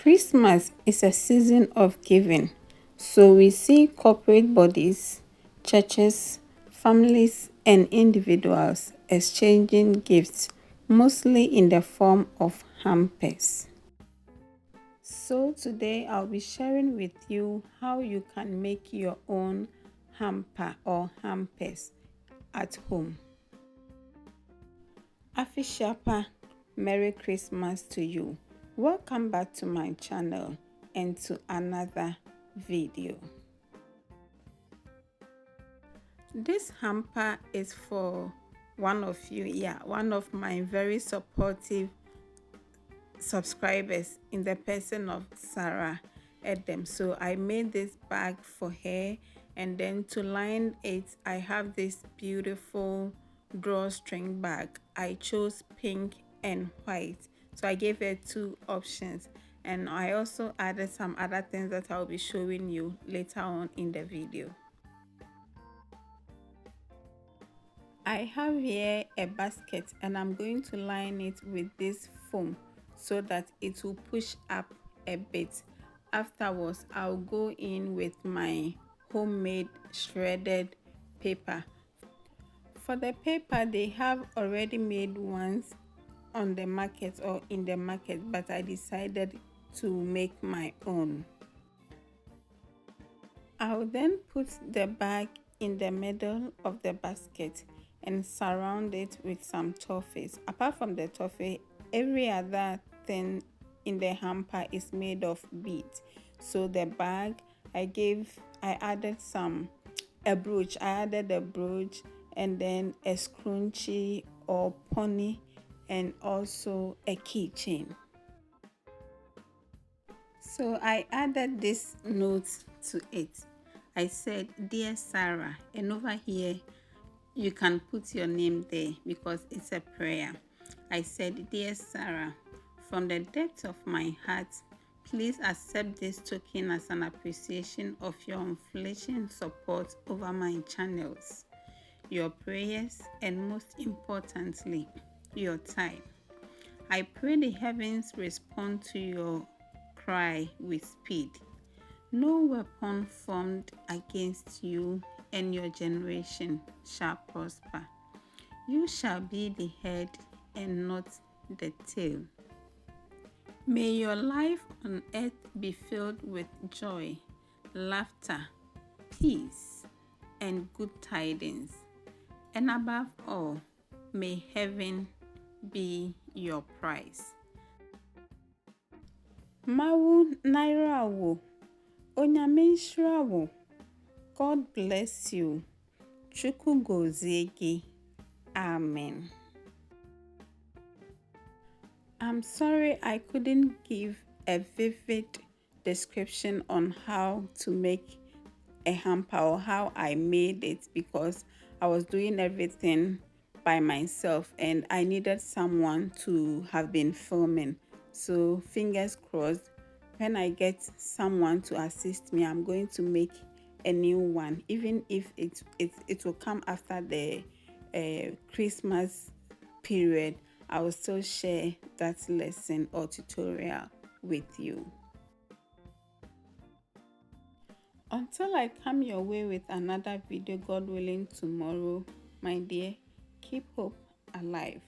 Christmas is a season of giving, so we see corporate bodies, churches, families, and individuals exchanging gifts, mostly in the form of hampers. So today I'll be sharing with you how you can make your own hamper or hampers at home. Afishapa, Merry Christmas to you. Welcome back to my channel and to another video. This hamper is for one of you, one of my very supportive subscribers in the person of Sarah Edem. So I made this bag for her, and then to line it I have this beautiful drawstring bag. I chose pink and white, so I gave her two options, and I also added some other things that I'll be showing you later on in the video. I have here a basket, and I'm going to line it with this foam so that it will push up a bit. Afterwards, I'll go in with my homemade shredded paper. For the paper, they have already made ones on the market or in the market, but I decided to make my own. I'll then put the bag in the middle of the basket and surround it with some toffees. Apart from the toffee, every other thing in the hamper is made of beads. So the bag, I added a brooch. I added a brooch, and then a scrunchie or pony, and also a keychain. So I added this note to it. I said, "Dear Sarah," and over here you can put your name there because it's a prayer. I said, "Dear Sarah, from the depth of my heart, please accept this token as an appreciation of your unflinching support over my channels, your prayers, and most importantly, your time. I pray the heavens respond to your cry with speed. No weapon formed against you and your generation shall prosper. You shall be the head and not the tail. May your life on earth be filled with joy, laughter, peace, and good tidings. And above all, may heaven be your prize. Mawu nairawo, onyamenshrawo. God bless you. Chukwu gozie gị. Amen. I'm sorry I couldn't give a vivid description on how to make a hamper or how I made it, because I was doing everything by myself and I needed someone to have been filming. So fingers crossed, when I get someone to assist me, I'm going to make a new one, even if it will come after the Christmas period. I will still share that lesson or tutorial with you. Until I come your way with another video, God willing, tomorrow, my dear, keep hope alive.